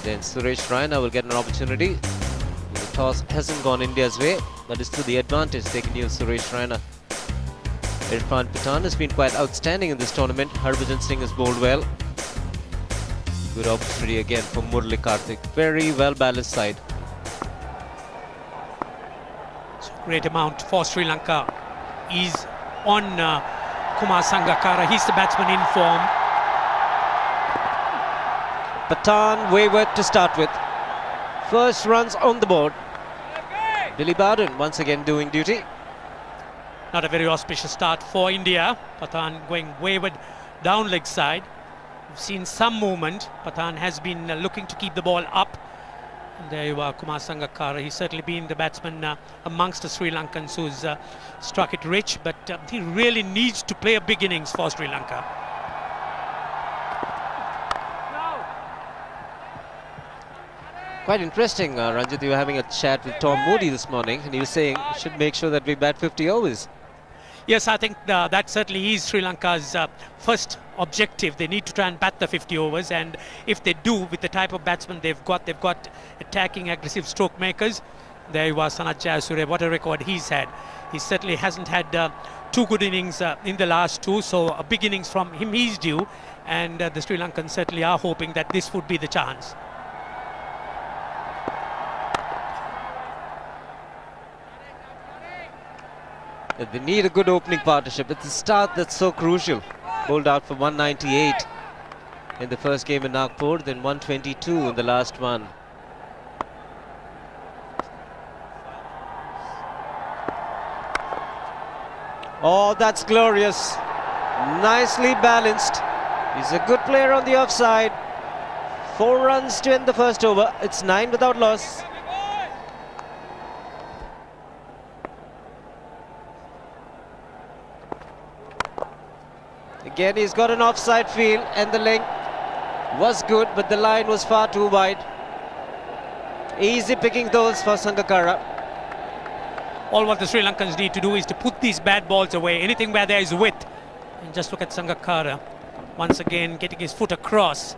And then Suresh Raina will get an opportunity. The toss hasn't gone India's way, but it's to the advantage they can use Suresh Raina. Irfan Pathan has been quite outstanding in this tournament. Harbhajan Singh has bowled well. Good opportunity again for Murali Karthik. Very well balanced side. Great amount for Sri Lanka is on Kumar Sangakkara. He's the batsman in form. Pathan wayward to start with. First runs on the board. Billy Bowden once again doing duty. Not a very auspicious start for India. Pathan going wayward down leg side. We've seen some movement. Pathan has been looking to keep the ball up. And there you are, Kumar Sangakkara. He's certainly been the batsman amongst the Sri Lankans who's struck it rich, but he really needs to play a big innings for Sri Lanka. Quite interesting, Ranjit. You were having a chat with Tom Moody this morning, and he was saying we should make sure that we bat 50 overs. Yes, I think that certainly is Sri Lanka's first objective. They need to try and bat the 50 overs, and if they do, with the type of batsmen they've got attacking, aggressive stroke makers. There you are, Sanath Jayasuriya. What a record he's had. He certainly hasn't had two good innings in the last two, so a big innings from him he's due, and the Sri Lankans certainly are hoping that this would be the chance. They need a good opening partnership. It's the start that's so crucial. Bowled out for 198 in the first game in Nagpur, then 122 in the last one. Oh, that's glorious. Nicely balanced. He's a good player on the offside. 4 runs to end the first over. It's 9 without loss. Again, he's got an offside feel, and the length was good, but the line was far too wide. Easy picking those for Sangakkara. All what the Sri Lankans need to do is to put these bad balls away. Anything where there is width. And just look at Sangakkara. Once again, getting his foot across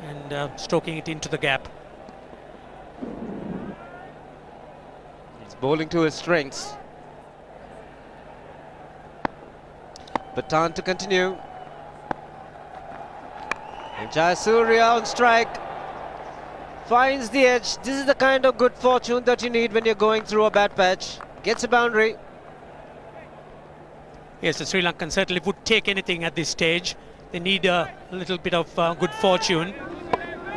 and stroking it into the gap. He's bowling to his strengths. Pathan to continue. And Jayasuriya on strike. Finds the edge. This is the kind of good fortune that you need when you're going through a bad patch. Gets a boundary. Yes, the Sri Lankans certainly would take anything at this stage. They need a little bit of good fortune.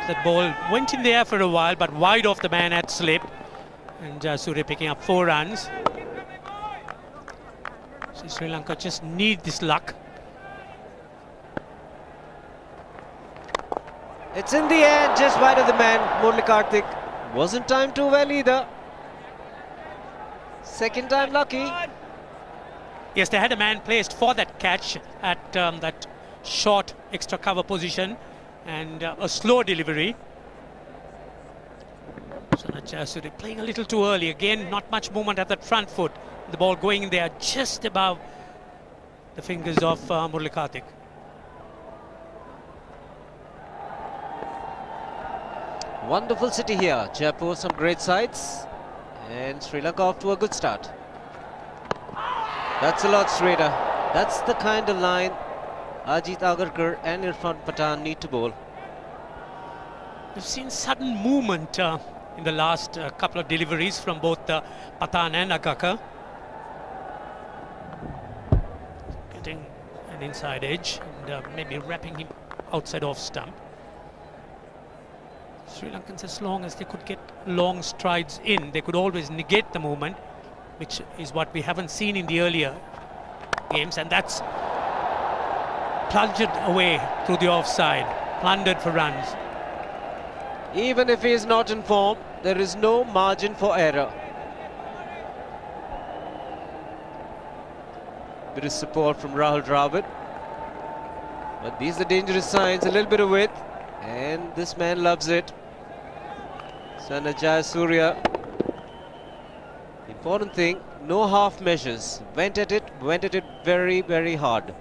That ball went in the air for a while, but wide off the man at slip. And Jayasuriya picking up 4 runs. So Sri Lanka just need this luck. It's in the air, just wide of the man, Murali Karthik. Wasn't timed too well either. Second time lucky. Yes, they had a man placed for that catch at that short extra cover position, and a slow delivery. Sanath Jayasuriya playing a little too early. Again, not much movement at that front foot. The ball going in there just above the fingers of Murali Karthik. Wonderful city here, Jaipur, some great sights, and Sri Lanka off to a good start. That's a lot straighter. That's the kind of line Ajit Agarkar and Irfan Pathan need to bowl. We've seen sudden movement in the last couple of deliveries from both Pathan and Agarkar. Getting an inside edge and maybe wrapping him outside off stump. Sri Lankans, as long as they could get long strides in, they could always negate the movement, which is what we haven't seen in the earlier games, and that's plunged away through the offside, plundered for runs. Even if he is not in form, there is no margin for error. Bit of support from Rahul Dravid, but these are dangerous signs. A little bit of width, and this man loves it. Sanath Jayasuriya. Important thing, no half measures. Went at it very, very hard.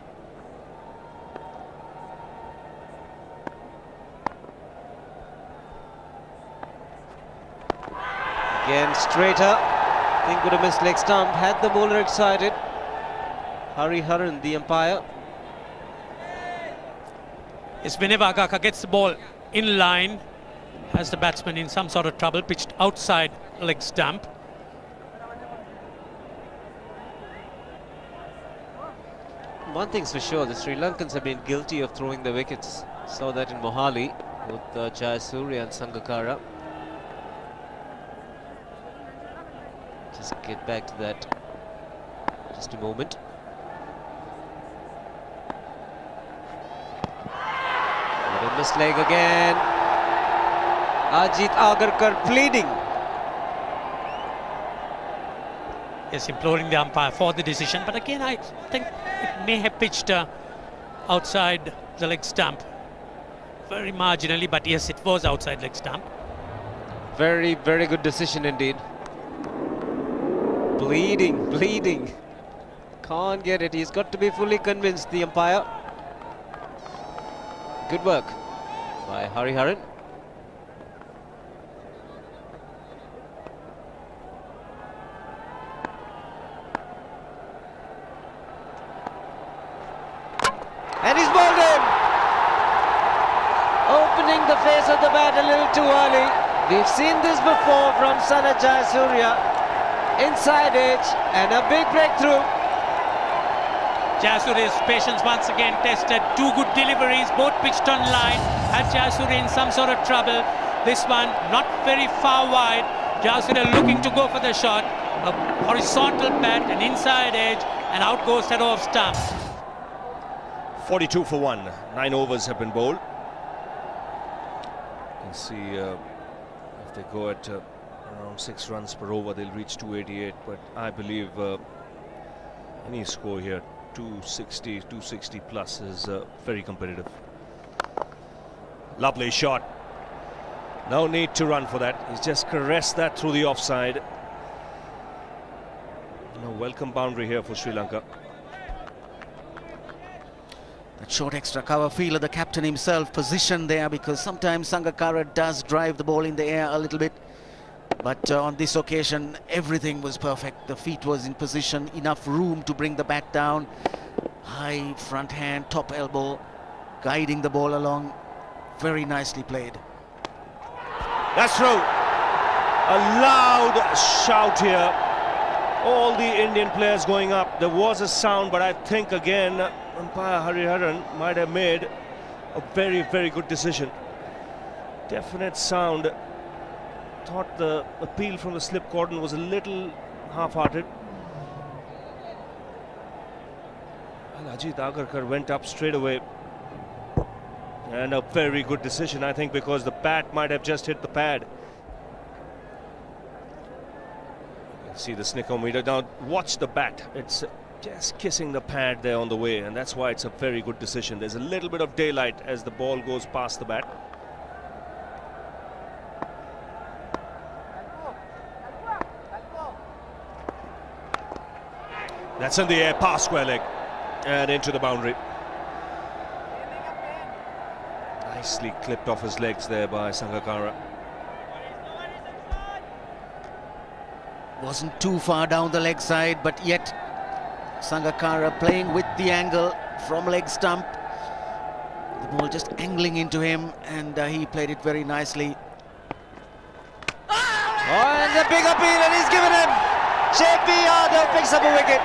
Again, straighter. I think would have missed leg stump. Had the bowler excited. Hari Haran, the umpire. Yes, whenever Agaka gets the ball in line, has the batsman in some sort of trouble, pitched outside leg stump. One thing's for sure, the Sri Lankans have been guilty of throwing the wickets. Saw that in Mohali with Jayasuriya and Sangakkara. Just get back to that just a moment. Little missed leg again. Ajit Agarkar pleading. Yes, imploring the umpire for the decision, but again I think it may have pitched outside the leg stump. Very marginally, but yes, it was outside leg stump. Very, very good decision indeed. Bleeding. Can't get it. He's got to be fully convinced, the umpire. Good work by Hari Haran. And he's bowled him! Opening the face of the bat a little too early. We've seen this before from Sana Jayasuriya. Inside edge and a big breakthrough. Jayasuriya's patience once again tested. Two good deliveries, both pitched on line. Had Jayasuriya in some sort of trouble. This one not very far wide. Jayasuriya looking to go for the shot. A horizontal bat, an inside edge, and out goes that off stump. 42 for 1. 9 overs have been bowled. You can see if they go at around 6 runs per over, they'll reach 288. But I believe any score here, 260, 260 plus, is very competitive. Lovely shot. No need to run for that. He's just caressed that through the offside. Welcome boundary here for Sri Lanka. That short extra cover fielder, the captain himself, positioned there, because sometimes Sangakkara does drive the ball in the air a little bit. But on this occasion, everything was perfect. The feet was in position, enough room to bring the bat down. High front hand, top elbow, guiding the ball along. Very nicely played. That's through. A loud shout here. All the Indian players going up. There was a sound, but I think again, umpire Hari Haran might have made a very, very good decision. Definite sound. Thought the appeal from the slip cordon was a little half-hearted. And Ajit Agarkar went up straight away. And a very good decision, I think, because the bat might have just hit the pad. You can see the snickometer. Now watch the bat. It's just kissing the pad there on the way, and that's why it's a very good decision. There's a little bit of daylight as the ball goes past the bat. That's in the air, past square leg and into the boundary. Nicely clipped off his legs there by Sangakkara. Wasn't too far down the leg side, but yet Sangakkara playing with the angle from leg stump. The ball just angling into him, and he played it very nicely. Oh, and the big appeal, and he's given him. JP Yadav picks up a wicket.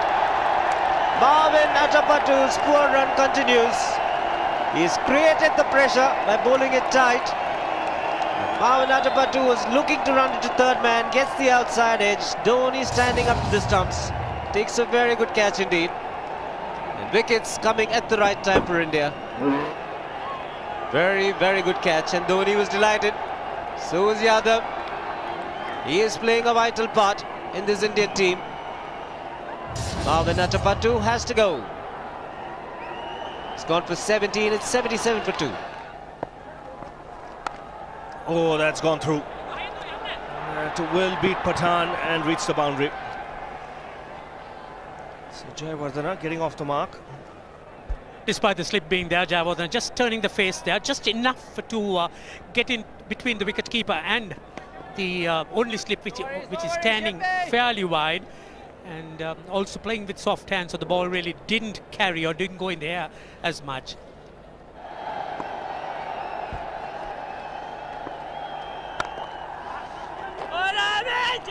Marvin Atapattu's poor run continues. He's created the pressure by bowling it tight. Marvin Atapattu was looking to run into third man, gets the outside edge. Dhoni standing up to the stumps. Takes a very good catch indeed. And wickets coming at the right time for India. Very, very good catch, and Dhoni was delighted. So is Yadav. He is playing a vital part in this Indian team. Marvin Atapattu has to go. It's gone for 17, it's 77 for 2. Oh, that's gone through. To will beat Pathan and reach the boundary. So Jayawardene getting off the mark. Despite the slip being there, Jayawardene just turning the face there, just enough to get in between the wicketkeeper and the only slip which is standing fairly wide, and also playing with soft hands, so the ball really didn't carry or didn't go in the air as much.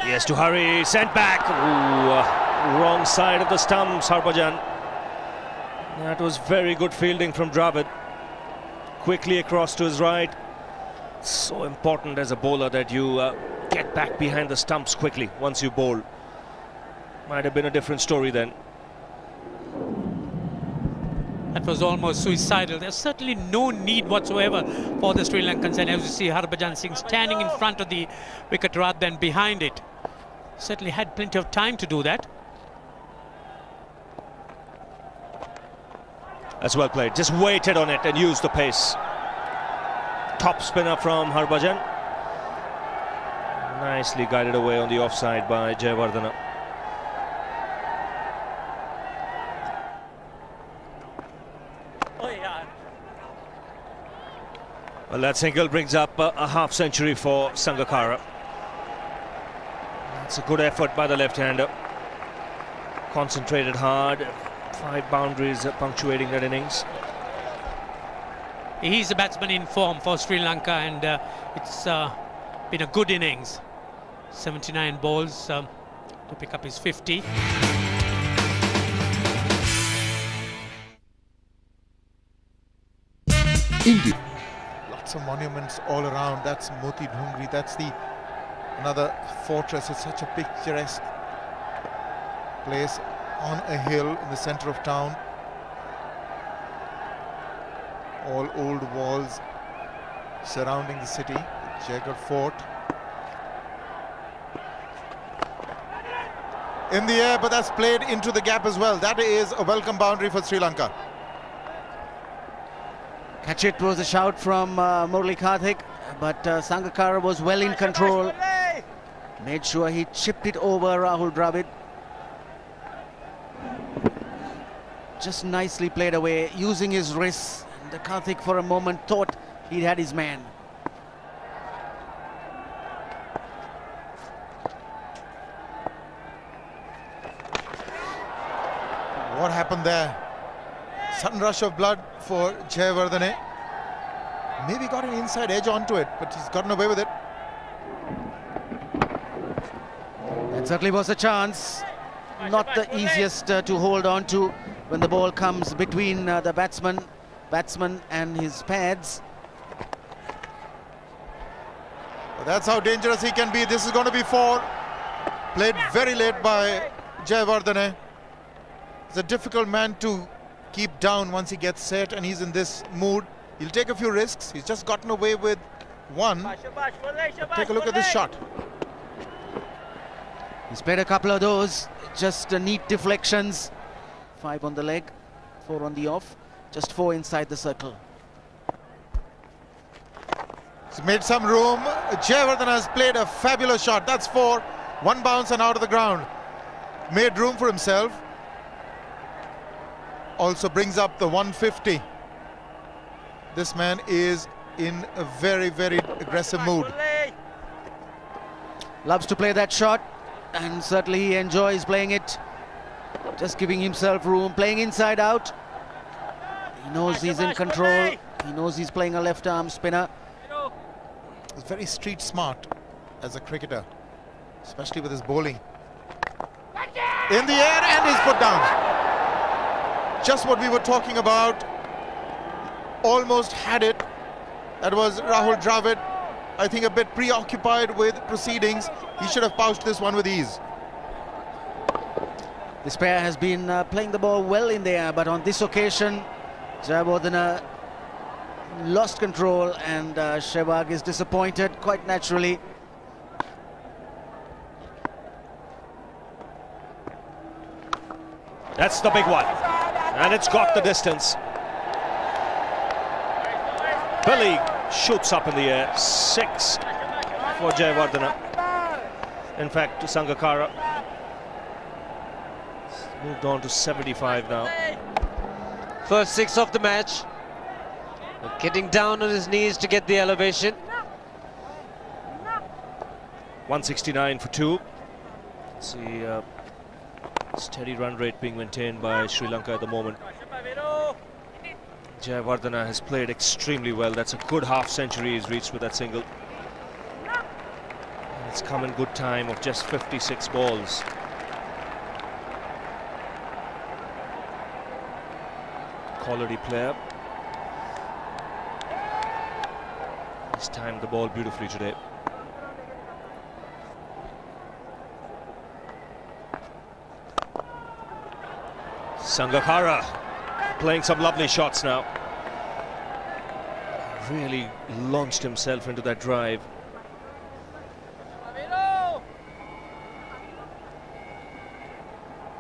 He has to hurry, sent back. Ooh, wrong side of the stumps, Harbhajan. That was very good fielding from Dravid. Quickly across to his right. So important as a bowler that you get back behind the stumps quickly once you bowl. Might have been a different story then. That was almost suicidal. There's certainly no need whatsoever for the Sri Lankans, and as you see, Harbhajan Singh standing in front of the wicket rather than behind it. Certainly had plenty of time to do that. That's well played. Just waited on it and used the pace. Top spinner from Harbhajan. Nicely guided away on the offside by Jayawardene. Well, that single brings up a half century for Sangakkara. That's a good effort by the left-hander. Concentrated hard. 5 boundaries punctuating that innings. He's a batsman in form for Sri Lanka, and it's been a good innings. 79 balls to pick up his 50. India. Lots of monuments all around. That's Moti Dhungri. That's another fortress. It's such a picturesque place on a hill in the center of town. All old walls surrounding the city. Jaigarh Fort. In the air, but that's played into the gap as well. That is a welcome boundary for Sri Lanka. Catch it was a shout from Murali Karthik, but Sangakkara was well in control. Made sure he chipped it over Rahul Dravid. Just nicely played away, using his wrists. And Karthik for a moment thought he had his man. What happened there? Sudden rush of blood for Jayawardene. Maybe got an inside edge onto it, but he's gotten away with it. It certainly was a chance. Not the easiest to hold on to when the ball comes between the batsman and his pads. But that's how dangerous he can be. This is going to be 4. Played very late by Jayawardene. He's a difficult man to keep down once he gets set, and he's in this mood. He'll take a few risks. He's just gotten away with 1. But take a look at this shot. He's played a couple of those, just neat deflections. 5 on the leg, 4 on the off, just 4 inside the circle. He's made some room. Jayawardene has played a fabulous shot. That's 4. 1 bounce and out of the ground. Made room for himself. Also brings up the 150. This man is in a very, very aggressive mood. Loves to play that shot, and certainly he enjoys playing it. Just giving himself room, playing inside out. He knows he's in control. He knows he's playing a left arm spinner. He's very street smart as a cricketer, especially with his bowling. In the air, and he's put down. Just what we were talking about. Almost had it. That was Rahul Dravid. I think a bit preoccupied with proceedings. He should have pouched this one with ease. This pair has been playing the ball well in the air, but on this occasion, Jayawardene lost control, and Sehwag is disappointed, quite naturally. That's the big one. And it's got the distance. Billy shoots up in the air. 6 for Jayawardene. In fact, Sangakkara moved on to 75 now. First 6 of the match. Getting down on his knees to get the elevation. 169 for 2. See, steady run rate being maintained by Sri Lanka at the moment. Jayawardene has played extremely well. That's a good half century he's reached with that single. And it's come in good time of just 56 balls. Quality player. He's timed the ball beautifully today. Sangakkara playing some lovely shots now. Really launched himself into that drive.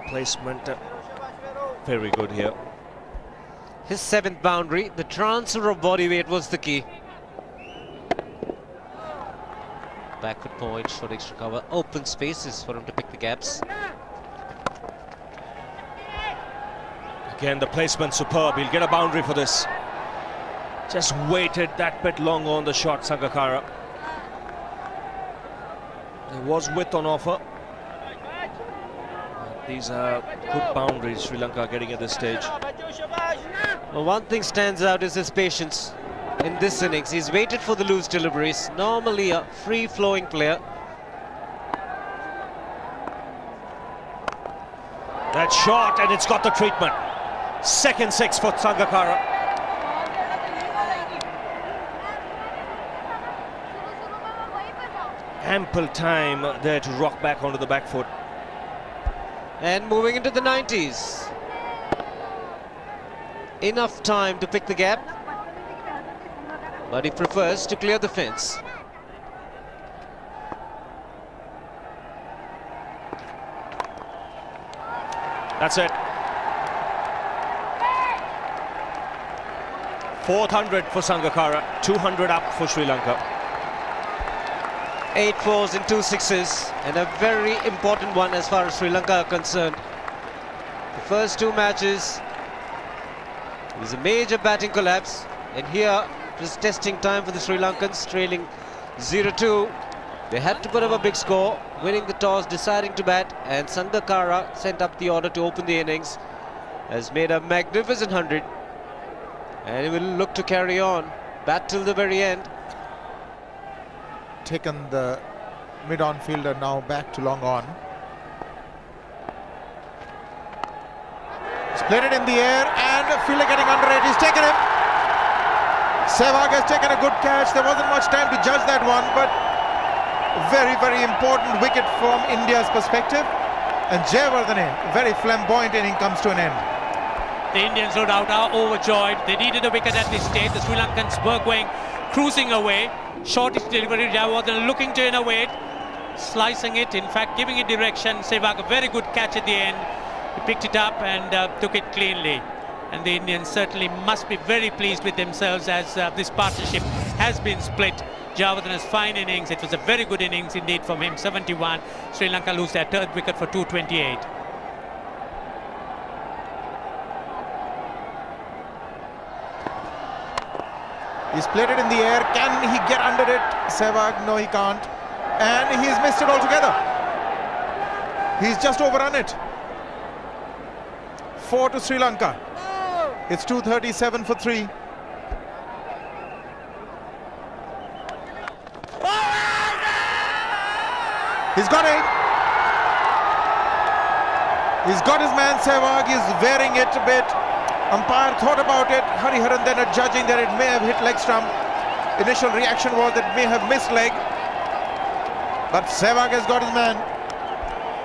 Placement very good here. His 7th boundary. The transfer of body weight was the key. Backward point, short extra cover, open spaces for him to pick the gaps. Again, the placement superb. He'll get a boundary for this. Just waited that bit long on the shot, Sangakkara. There was width on offer. These are good boundaries Sri Lanka are getting at this stage. Well, one thing stands out is his patience in this innings. He's waited for the loose deliveries. Normally a free-flowing player. That shot, and it's got the treatment. Second 6 for Sangakkara. Ample time there to rock back onto the back foot. And moving into the 90s. Enough time to pick the gap, but he prefers to clear the fence. That's it. 400 for Sangakkara, 200 up for Sri Lanka. 8 fours and 2 sixes, and a very important one as far as Sri Lanka are concerned. The first 2 matches, it was a major batting collapse, and here it was testing time for the Sri Lankans, trailing 0-2. They had to put up a big score, winning the toss, deciding to bat, and Sangakkara sent up the order to open the innings, has made a magnificent 100, and he will look to carry on, bat till the very end. Taken the mid-on fielder now back to long on. He's played it in the air, and the fielder getting under it. He's taken him. Sehwag has taken a good catch. There wasn't much time to judge that one, but very, very important wicket from India's perspective. And Jayawardene, very flamboyant inning, comes to an end. The Indians, no doubt, are overjoyed. They needed a wicket at this stage. The Sri Lankans were going, cruising away. Shortish delivery, Jayawardene looking to innovate, slicing it, in fact giving it direction. Sehwag, a very good catch at the end. He picked it up and took it cleanly. And the Indians certainly must be very pleased with themselves as this partnership has been split. Jayawardene's fine innings, it was a very good innings indeed from him, 71. Sri Lanka lose their 3rd wicket for 228. He's played it in the air. Can he get under it? Sehwag, no, he can't. And he's missed it altogether. He's just overrun it. 4 to Sri Lanka. It's 237 for 3. He's got it. He's got his man Sehwag. He's wearing it a bit. Umpire thought about it. Hariharan then judging that it may have hit leg stump. Initial reaction was that it may have missed leg. But Sehwag has got his man.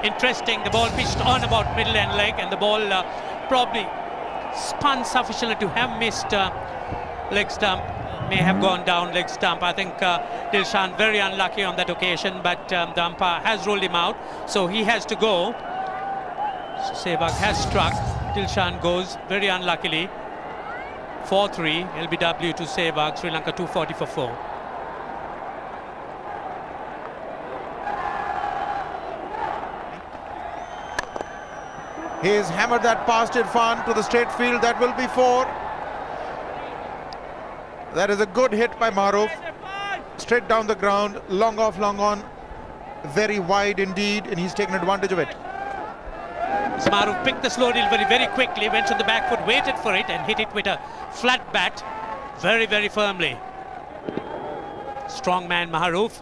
Interesting, the ball pitched on about middle end leg, and the ball probably spun sufficiently to have missed leg stump. May have gone down leg stump. I think Dilshan very unlucky on that occasion, but the umpire has ruled him out, so he has to go. So Sehwag has struck. Dilshan goes very unluckily. 4-3 LBW to Sehwag. Sri Lanka 240 for 4. He's hammered that past Irfan to the straight field. That will be 4. That is a good hit by Maruf. Straight down the ground, long off, long on. very wide indeed, and he's taken advantage of it. Maharoof picked the slow delivery very quickly, went on the back foot, waited for it and hit it with a flat bat very, very firmly. Strong man Maharoof.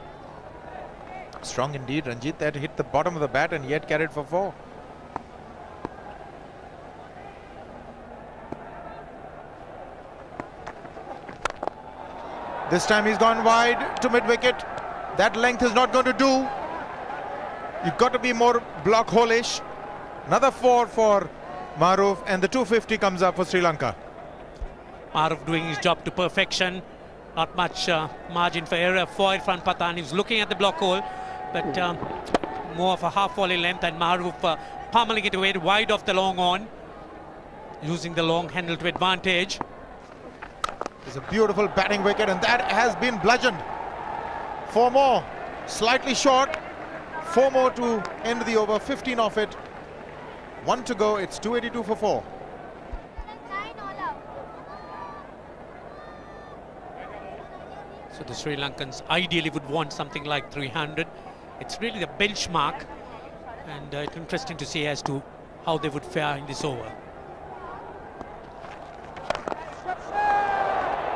Strong indeed, Ranjit. That hit the bottom of the bat and yet carried for 4. This time he's gone wide to mid-wicket. That length is not going to do. You've got to be more block hole-ish. Another 4 for Maharoof, and the 250 comes up for Sri Lanka. Maharoof doing his job to perfection. Not much margin for error for Irfan Pathan. He was looking at the block hole, but more of a half volley length, and Maharoof pummeling it away wide off the long on, using the long handle to advantage. It's a beautiful batting wicket, and that has been bludgeoned. 4 more, slightly short. 4 more to end the over, 15 off it. 1 to go, it's 282 for 4. So the Sri Lankans ideally would want something like 300. It's really the benchmark, and it's interesting to see as to how they would fare in this over.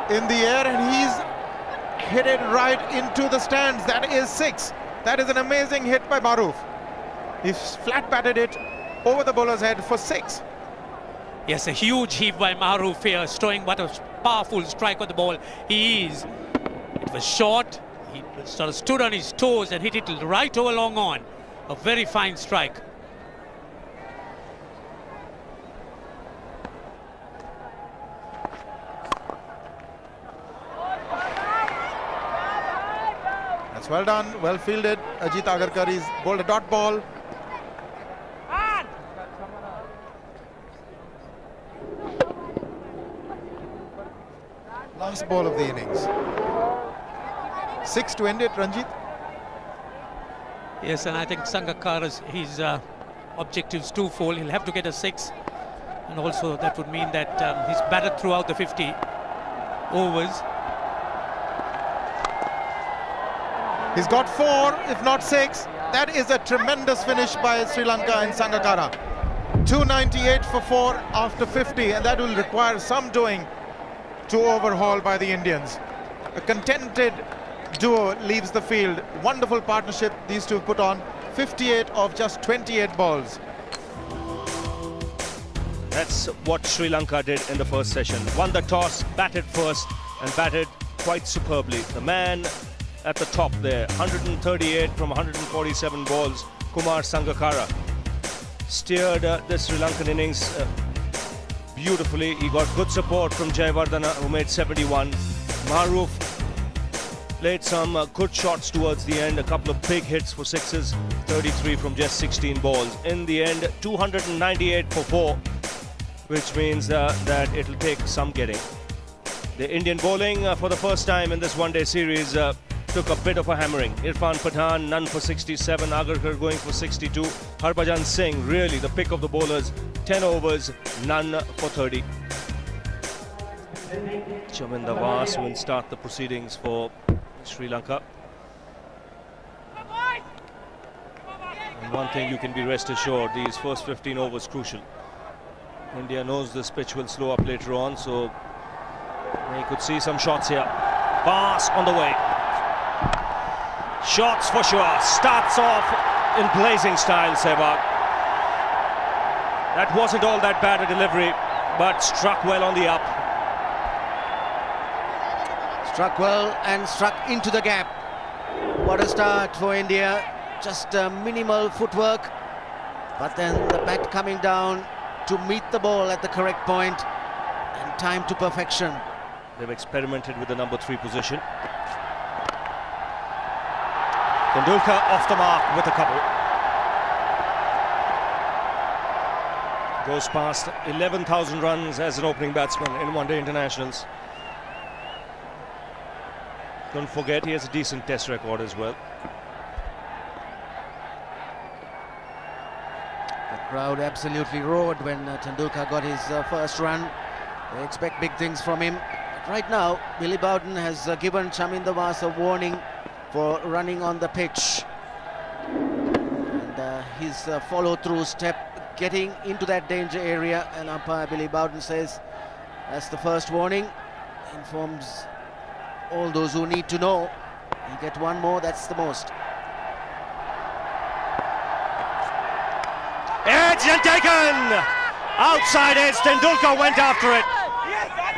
In the air, and he's hit it right into the stands. That is 6. That is an amazing hit by Maharoof. He's flat batted it over the bowler's head for 6. Yes, a huge heave by Maharoof here, showing what a powerful strike on the ball he is. It was short. He sort of stood on his toes and hit it right over long on. A very fine strike. That's well done, well fielded. Ajit Agarkar is bowled a dot ball. Last ball of the innings. 6 to end it, Ranjit. Yes, and I think Sangakkara's his objectives twofold. He'll have to get a 6, and also that would mean that he's batted throughout the 50 overs. He's got 4, if not 6. That is a tremendous finish by Sri Lanka and Sangakkara. 298 for 4 after 50, and that will require some doing to overhaul by the Indians. A contented duo leaves the field. Wonderful partnership these two put on. 58 of just 28 balls. That's what Sri Lanka did in the first session. Won the toss, batted first, and batted quite superbly. The man at the top there, 138 from 147 balls, Kumar Sangakkara, steered the Sri Lankan innings beautifully. He got good support from Jayawardena, who made 71. Maharoof played some good shots towards the end, a couple of big hits for 6s, 33 from just 16 balls. In the end, 298 for 4, which means that it'll take some getting. The Indian bowling for the first time in this one-day series took a bit of a hammering. Irfan Pathan, none for 67, Agarkar going for 62. Harbhajan Singh, really the pick of the bowlers, 10 overs, none for 30. Chaminda Vas will start the proceedings for Sri Lanka. And one thing you can be rest assured, these first 15 overs crucial. India knows this pitch will slow up later on, so they could see some shots here. Vas on the way. Shots for sure. Starts off in blazing style, Sehwag. That wasn't all that bad a delivery, but struck well on the up. Struck well and struck into the gap. What a start for India. Just minimal footwork, but then the bat coming down to meet the ball at the correct point and time to perfection. They've experimented with the number 3 position. Tendulkar off the mark with a couple. Goes past 11,000 runs as an opening batsman in one-day internationals. Don't forget, he has a decent test record as well. The crowd absolutely roared when Tendulkar got his first run. They expect big things from him. But right now, Billy Bowden has given Chaminda Vas a warning for running on the pitch. his follow-through step, getting into that danger area, and umpire Billy Bowden says that's the first warning. Informs all those who need to know. You get one more, that's the most. Edge and taken! Outside edge, Tendulkar went after it.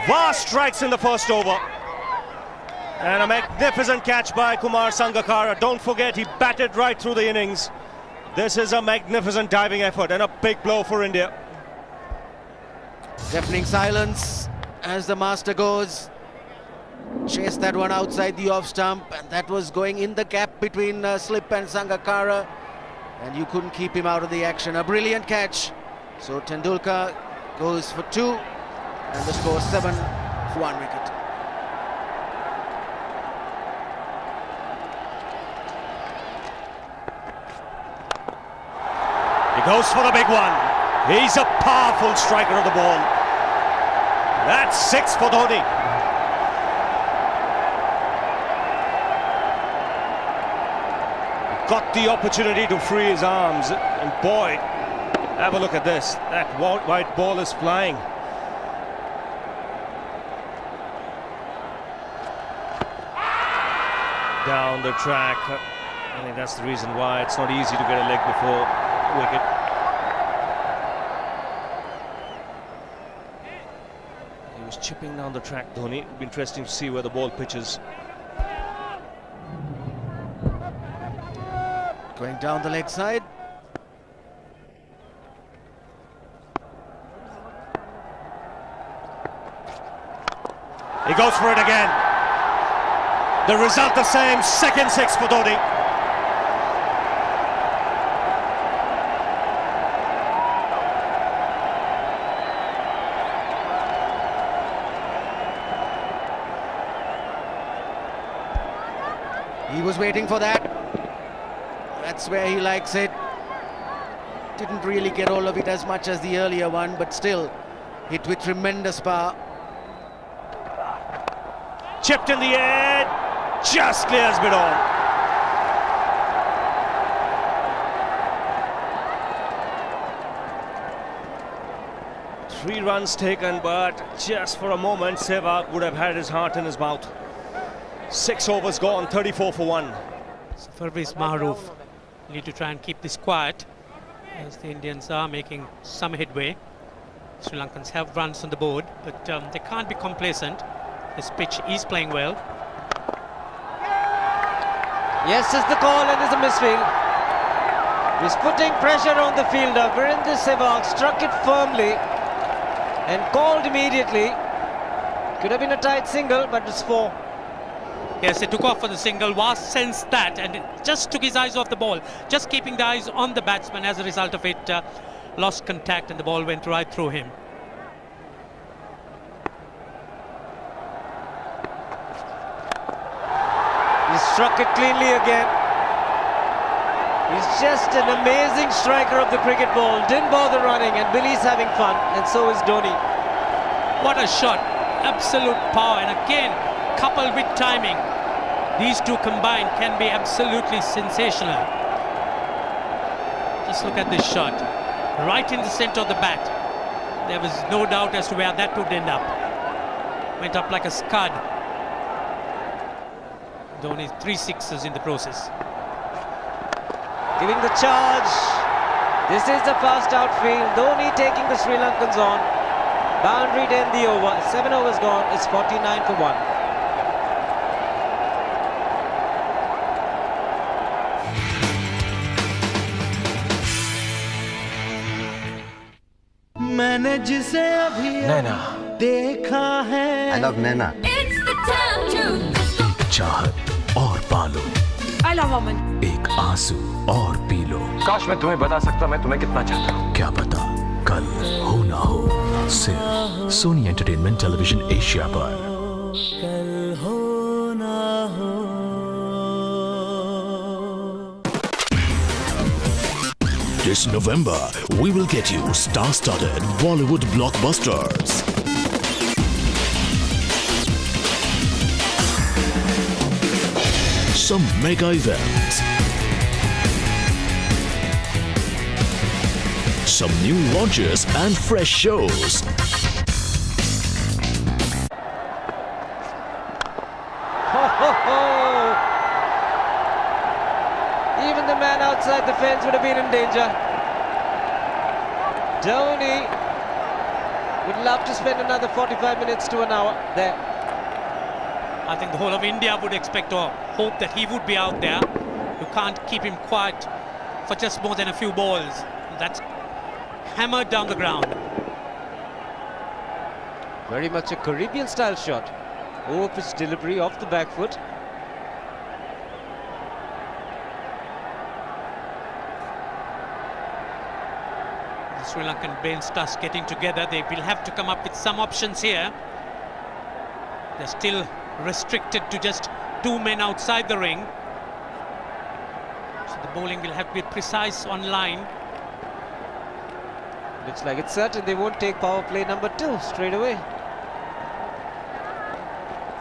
Vast strikes in the first over. And a magnificent catch by Kumar Sangakkara. Don't forget, he batted right through the innings. This is a magnificent diving effort and a big blow for India. Deafening silence as the master goes. Chased that one outside the off stump, and that was going in the gap between Slip and Sangakkara, and you couldn't keep him out of the action. A brilliant catch. So Tendulkar goes for 2, and the score 7 for 1 wicket. He goes for the big one. He's a powerful striker of the ball. That's 6 for Dhoni. Got the opportunity to free his arms, and boy, have a look at this. That white ball is flying. Down the track. I think that's the reason why it's not easy to get a leg before wicket. He was chipping down the track, Dhoni. It'll be interesting to see where the ball pitches. Going down the leg side. He goes for it again. The result the same, second 6 for Dhoni. He was waiting for that. That's where he likes it. Didn't really get all of it as much as the earlier one, but still hit with tremendous power. Chipped in the air, just clears mid on. Three runs taken, but just for a moment, Sehwag would have had his heart in his mouth. 6 overs gone, 34 for 1. So Parvez Maharoof need to try and keep this quiet as the Indians are making some headway. Sri Lankans have runs on the board, but they can't be complacent. This pitch is playing well. Yes is the call, and is a misfield. He's putting pressure on the fielder. Virendra Sehwag struck it firmly and called immediately. Could have been a tight single, but it's 4. Yes, he took off for the single. Was sensed that and it just took his eyes off the ball. Just keeping the eyes on the batsman. As a result of it, lost contact and the ball went right through him. He struck it cleanly again. He's just an amazing striker of the cricket ball. Didn't bother running, and Billy's having fun, and so is Dhoni. What a shot. Absolute power, and again, coupled with timing, these two combined can be absolutely sensational. Just look at this shot, right in the center of the bat. There was no doubt as to where that would end up. Went up like a scud. Dhoni 3 sixes in the process. Giving the charge. This is the fast outfield. Dhoni taking the Sri Lankans on. Boundary to end the over. 7 overs gone. It's 49 for 1. मैंने जिसे अभी देखा है I love Naina. It's the time to चाहत और पालो, I love woman. एक आंसू और पी लो। काश मैं तुम्हें बता सकता मैं तुम्हें कितना चाहता हूँ। क्या पता कल हो ना हो। सिर्फ सोनी एंटरटेनमेंट टेलीविजन एशिया पर। कल हो ना हो। This November, we will get you star-studded Bollywood blockbusters. Some mega events. Some new launches and fresh shows. Even the man outside the fence would have been in danger. Dhoni would love to spend another 45 minutes to an hour there. I think the whole of India would expect or hope that he would be out there. You can't keep him quiet for just more than a few balls. That's hammered down the ground. Very much a Caribbean style shot. Over-pitch delivery off the back foot. The Sri Lankan brain starts getting together. They will have to come up with some options here. They're still restricted to just 2 men outside the ring. So the bowling will have to be precise on line. Looks like it's certain they won't take power play number 2 straight away.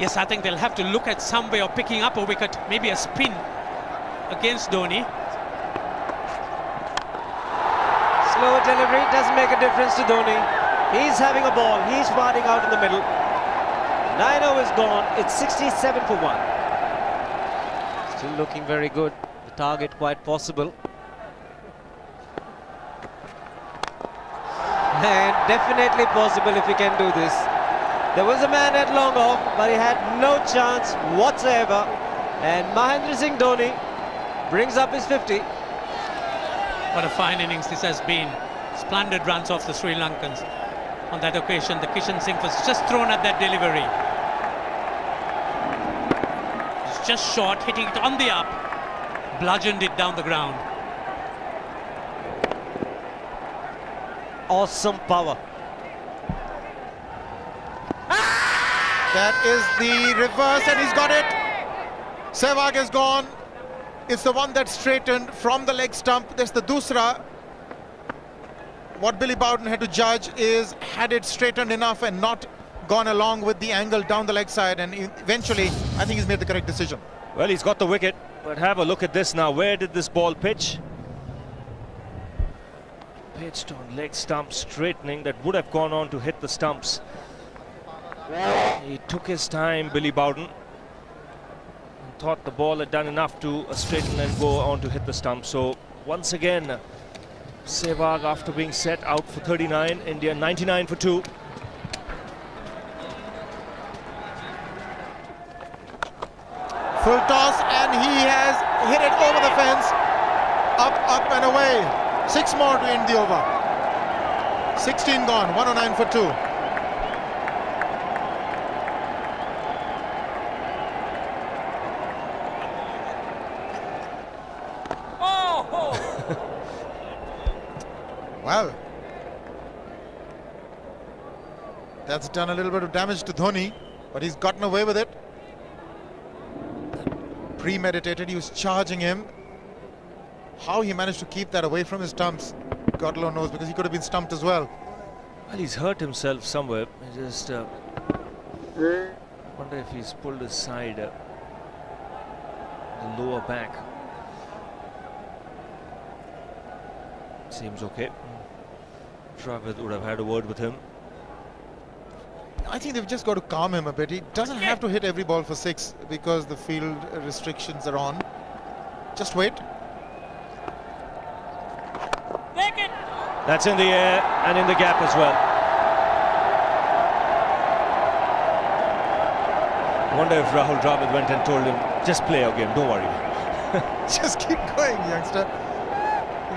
Yes, I think they'll have to look at some way of picking up a wicket, maybe a spin against Dhoni. Slower delivery doesn't make a difference to Dhoni. He's having a ball, he's batting out in the middle. 9 overs gone, it's 67 for 1. Still looking very good, the target quite possible. And definitely possible if he can do this. There was a man at long off, but he had no chance whatsoever. And Mahendra Singh Dhoni brings up his 50. What a fine innings this has been. Splendid runs off the Sri Lankans. On that occasion, the Kishan Singh was just thrown at that delivery. It's just short, hitting it on the up. Bludgeoned it down the ground. Awesome power. That is the reverse, and he's got it. Sehwag is gone. It's the one that straightened from the leg stump. That's the dusra. What Billy Bowden had to judge is, had it straightened enough and not gone along with the angle down the leg side, and eventually I think he's made the correct decision. Well, he's got the wicket, but have a look at this now. Where did this ball pitch? Pitched on leg stump, straightening. That would have gone on to hit the stumps. He took his time, Billy Bowden, and thought the ball had done enough to straighten and go on to hit the stump. So once again, Sehwag, after being set, out for 39. India 99 for 2. Full toss, and he has hit it over the fence. Up and away. 6 more to end the over. 16 gone, 109 for 2. Well, that's done a little bit of damage to Dhoni, but he's gotten away with it. Premeditated, he was charging him. How he managed to keep that away from his stumps, God alone knows, because he could have been stumped as well. Well, he's hurt himself somewhere. I just wonder if he's pulled his side, the lower back. Seems okay. Travis would have had a word with him. I think they've just got to calm him a bit. He doesn't have to hit every ball for 6 because the field restrictions are on. Just wait. That's in the air and in the gap as well. I wonder if Rahul Dravid went and told him, just play your game, don't worry. Just keep going, youngster.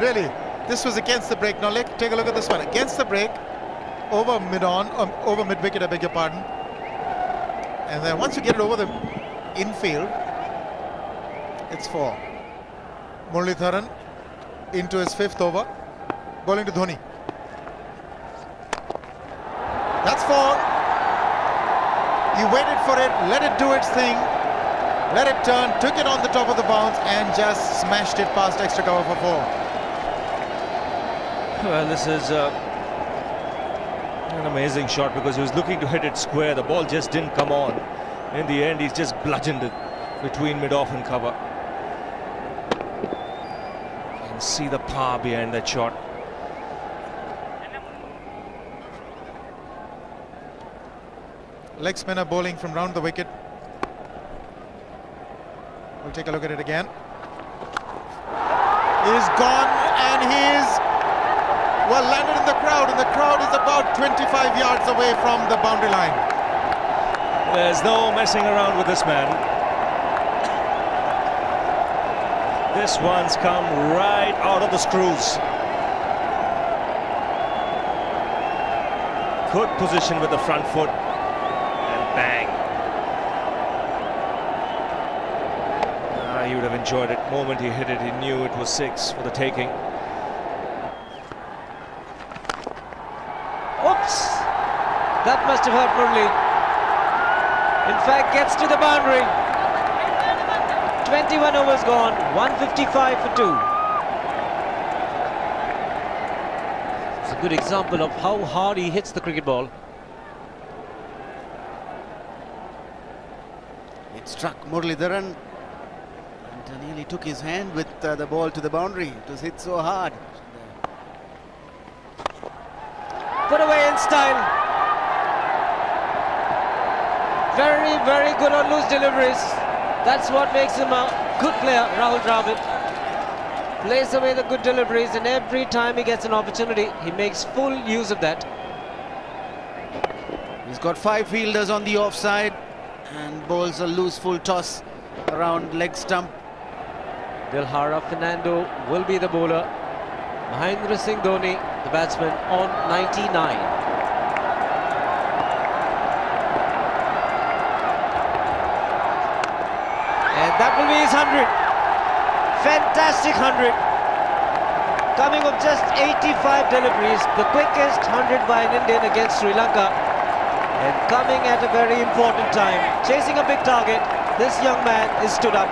Really, this was against the break. Now take a look at this one. Against the break, over mid-wicket, I beg your pardon. And then once you get it over the infield, it's 4. Muralitharan into his 5th over, bowling to Dhoni. That's 4. He waited for it, let it do its thing, let it turn, took it on the top of the bounce and just smashed it past extra cover for 4. Well, this is an amazing shot because he was looking to hit it square. The ball just didn't come on. In the end, he's just bludgeoned it between mid-off and cover. You can see the power behind that shot. leg spinner bowling from round the wicket. We'll take a look at it again. He's gone and he's, well, landed in the crowd, and the crowd is about 25 yards away from the boundary line. There's no messing around with this man. This one's come right out of the screws. Good position with the front foot, and bang. He would have enjoyed it. The moment he hit it, he knew it was 6 for the taking. Oops! That must have hurt Murli. In fact, gets to the boundary. 21 overs gone, 155 for 2. It's a good example of how hard he hits the cricket ball. It struck Muralidharan and nearly took his hand with the ball to the boundary. It was hit so hard. Put away in style. Very, very good on loose deliveries. That's what makes him a good player, Rahul Dravid. Plays away the good deliveries, and every time he gets an opportunity, he makes full use of that. He's got 5 fielders on the offside and bowls a loose full toss around leg stump. Dilhara Fernando will be the bowler. Mahendra Singh Dhoni, the batsman, on 99. And that will be his 100. Fantastic 100. Coming of just 85 deliveries, the quickest 100 by an Indian against Sri Lanka. And coming at a very important time. Chasing a big target, this young man is stood up.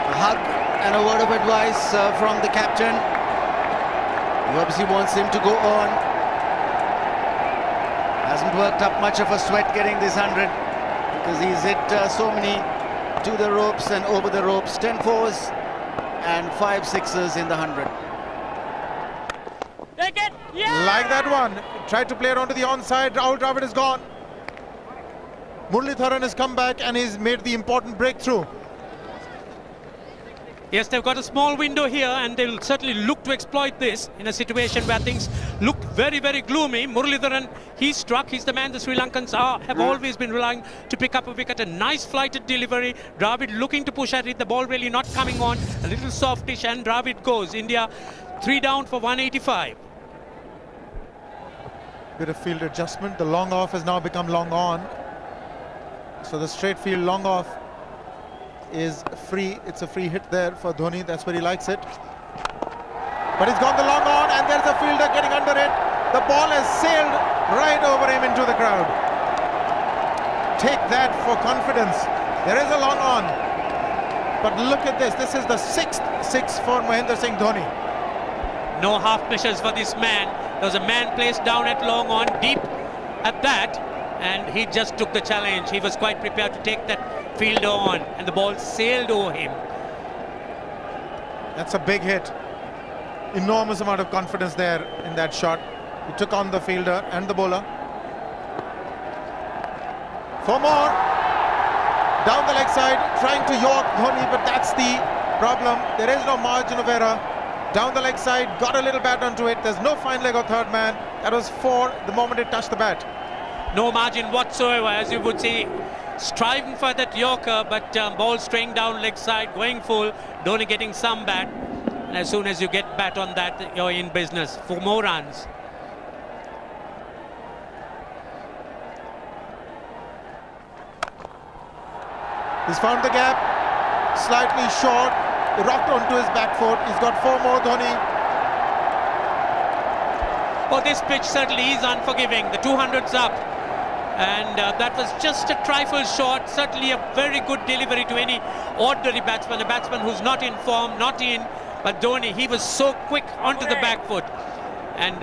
A hug and a word of advice from the captain. He obviously wants him to go on. Hasn't worked up much of a sweat getting this 100 because he's hit so many to the ropes and over the ropes. 10 fours and 5 sixes in the 100. Like that one. Tried to play around to the onside. Rahul Dravid is gone. Muralidharan has come back and he's made the important breakthrough. Yes, they've got a small window here, and they'll certainly look to exploit this in a situation where things look very, very gloomy. Muralidharan, he struck. He's the man the Sri Lankans have always been relying to pick up a wicket. A nice flighted delivery. Dravid looking to push at it. The ball really not coming on. A little softish, and Dravid goes. India 3 down for 185. Bit of field adjustment. The long off has now become long on. So the straight field long off is free. It's a free hit there for Dhoni. That's where he likes it. But he's gone the long on, and there's a fielder getting under it. The ball has sailed right over him into the crowd. Take that for confidence. There is a long on. But look at this. This is the 6th 6 for Mahendra Singh Dhoni. No half measures for this man. There was a man placed down at long on, deep at that, and he just took the challenge. He was quite prepared to take that fielder on, and the ball sailed over him. That's a big hit. Enormous amount of confidence there in that shot. He took on the fielder and the bowler. 4 more. Down the leg side, trying to york Dhoni, but that's the problem. There is no margin of error. Down the leg side, got a little bat onto it. There's no fine leg or third man. That was 4 the moment it touched the bat. No margin whatsoever, as you would see. Striving for that yorker, but ball straying down leg side, going full. Dhoni getting some bat. And as soon as you get bat on that, you're in business. 4 more runs. He's found the gap. Slightly short. Rocked onto his back foot. He's got 4 more, Dhoni. Well, this pitch certainly is unforgiving. The 200's up. And that was just a trifle short. Certainly a very good delivery to any ordinary batsman. A batsman who's not in form, not in. But Dhoni, he was so quick onto the back foot. And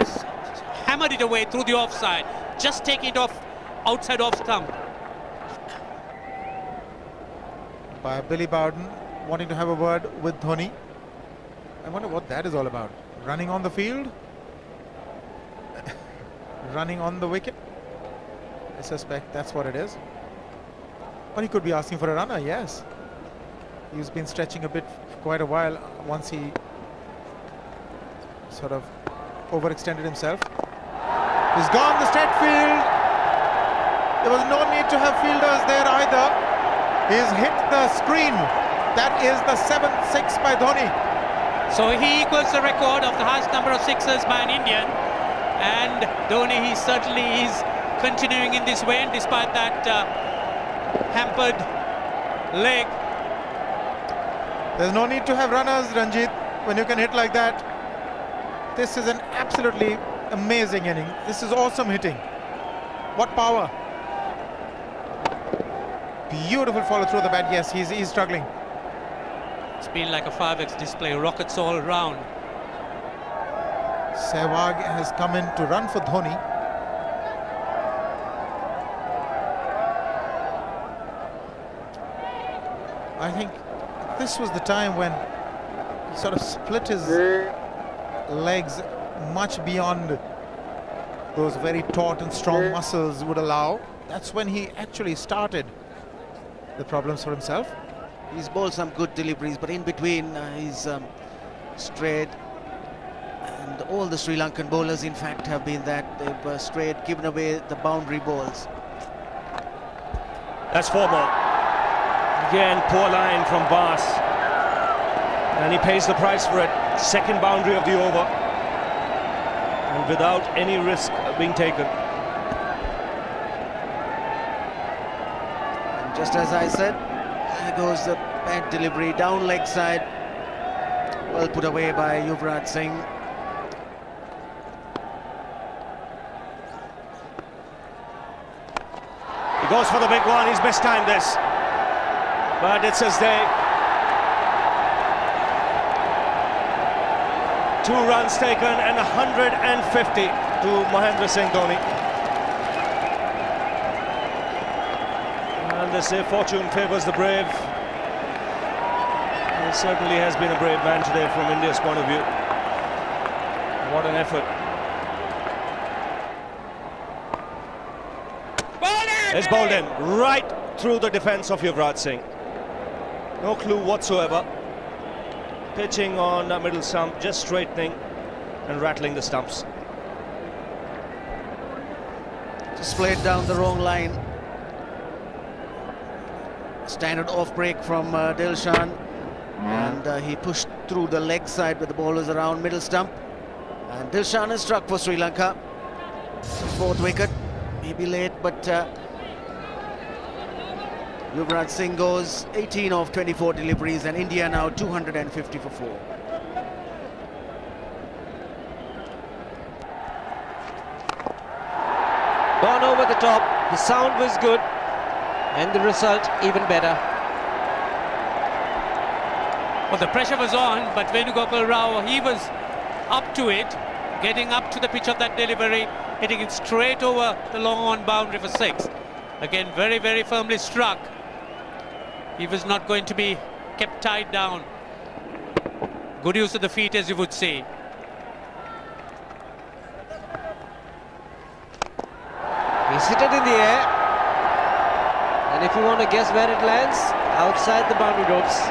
hammered it away through the offside. Just taking it off outside off stump. By Billy Bowden, wanting to have a word with Dhoni. I wonder what that is all about. Running on the field? running on the wicket. I suspect that's what it is. But he could be asking for a runner, yes. He's been stretching a bit for quite a while once he sort of overextended himself. He's gone the straight field. There was no need to have fielders there either. He's hit the screen. That is the 7th six by Dhoni. So he equals the record of the highest number of sixes by an Indian. And Dhoni, he certainly is continuing in this vein despite that hampered leg. There's no need to have runners, Ranjit, when you can hit like that. This is an absolutely amazing inning. This is awesome hitting. What power. Beautiful follow through the bat. Yes, he's struggling. It's been like a 5x display, rockets all around. Sehwag has come in to run for Dhoni. I think this was the time when he sort of split his legs much beyond those very taut and strong muscles would allow. That's when he actually started the problems for himself. He's bowled some good deliveries, but in between he's strayed. And all the Sri Lankan bowlers, in fact, have been that. They've strayed, given away the boundary balls. That's 4 more. Again, poor line from Bas. And he pays the price for it. Second boundary of the over. And without any risk being taken. And just as I said, there goes the bad delivery, down leg side. Well put away by Yuvraj Singh. He goes for the big one. He's mistimed this. But it's his day. 2 runs taken and 150 to Mahendra Singh Dhoni. And they say fortune favours the brave. He certainly has been a brave man today from India's point of view. What an effort. It's bowled in right through the defence of Yuvraj Singh. No clue whatsoever. Pitching on the middle stump, just straightening and rattling the stumps. Just played down the wrong line. Standard off break from Dilshan. And he pushed through the leg side with the bowlers around middle stump. And Dilshan is struck for Sri Lanka. 4th wicket. Maybe late, but Yuvraj Singh goes 18 of 24 deliveries, and India now 250 for 4. Gone over the top. The sound was good, and the result even better. Well, the pressure was on, but Venugopal Rao, he was up to it, getting up to the pitch of that delivery, hitting it straight over the long on boundary for 6. Again, very, very firmly struck. He was not going to be kept tied down. Good use of the feet, as you would say. He's hit it in the air. And if you want to guess where it lands, outside the boundary ropes.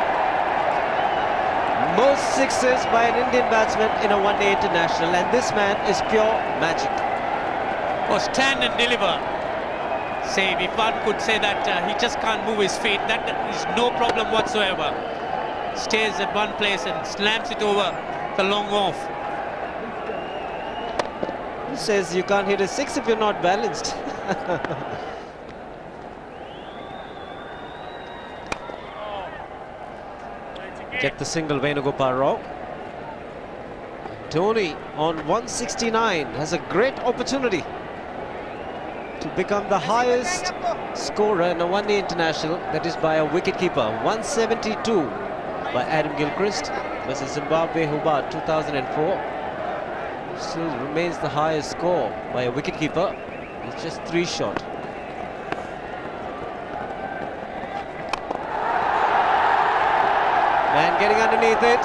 Most sixes by an Indian batsman in a one-day international, and this man is pure magic. Oh, stand and deliver. Save, if one could say that he just can't move his feet, that is no problem whatsoever. Stays at one place and slams it over the long off. Who says you can't hit a 6 if you're not balanced? Get the single, Venugopal Rao. Dhoni on 169 has a great opportunity to become the highest scorer in a one-day international, that is by a wicketkeeper. 172 by Adam Gilchrist versus Zimbabwe Hobart 2004. Still remains the highest score by a wicketkeeper. It's just 3 short. Man getting underneath it,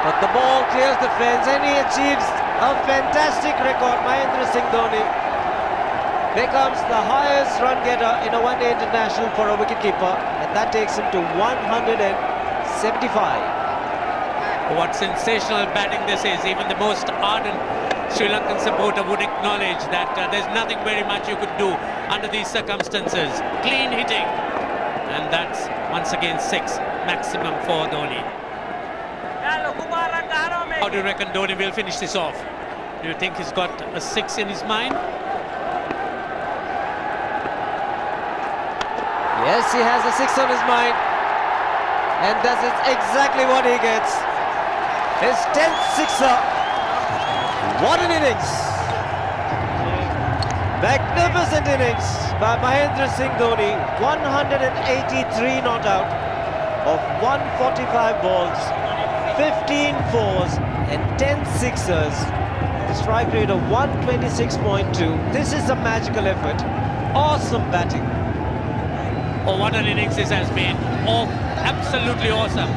but the ball clears the fence and he achieves A fantastic record, Mahendra Singh Dhoni becomes the highest run getter in a one-day international for a wicketkeeper, and that takes him to 175. What sensational batting this is. Even the most ardent Sri Lankan supporter would acknowledge that there's nothing very much you could do under these circumstances. Clean hitting, and that's once again 6 maximum for Dhoni. How do you reckon Dhoni will finish this off? Do you think he's got a 6 in his mind? Yes, he has a 6 on his mind, and that is exactly what he gets. His 10th sixer. What an innings! Magnificent innings by Mahendra Singh Dhoni. 183 not out of 145 balls, 15 fours and 10 sixers. The strike rate of 126.2. This is a magical effort. Awesome batting. Oh, what an innings this has been. Oh, absolutely awesome.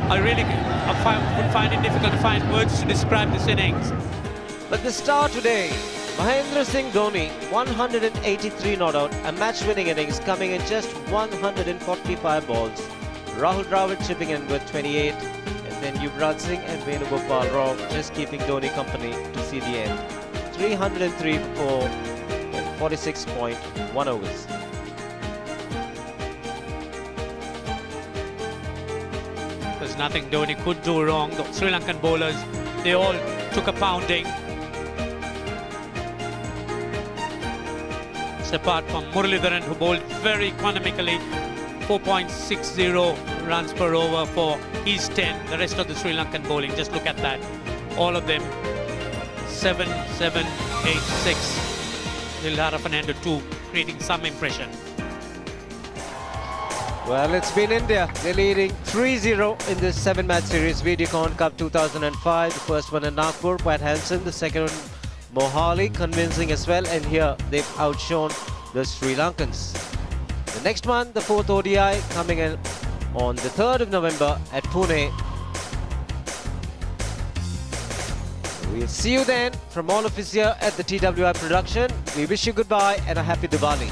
I really would find it difficult to find words to describe this innings. But the star today, Mahendra Singh Dhoni, 183 not out, a match-winning innings coming in just 145 balls. Rahul Dravid chipping in with 28, and then Yuvraj Singh and Venugopal Rao just keeping Dhoni company to see the end. 303 for 46.1 overs. There's nothing Dhoni could do wrong. The Sri Lankan bowlers, they all took a pounding. Apart from Muralidharan, who bowled very economically, 4.60 runs per over for his 10. The rest of the Sri Lankan bowling, just look at that. All of them 7, 7, 8, 6. Nilhara Fernando 2, creating some impression. Well, it's been India. They're leading 3-0 in this 7-match series, Videocon Cup 2005. The first one in Nagpur, quite handsome. The second one, Mohali, convincing as well. And here, they've outshone the Sri Lankans. The next one, the 4th ODI, coming in on the 3rd of November at Pune. We'll see you then. From all of us here at the TWI production, we wish you goodbye and a happy Diwali.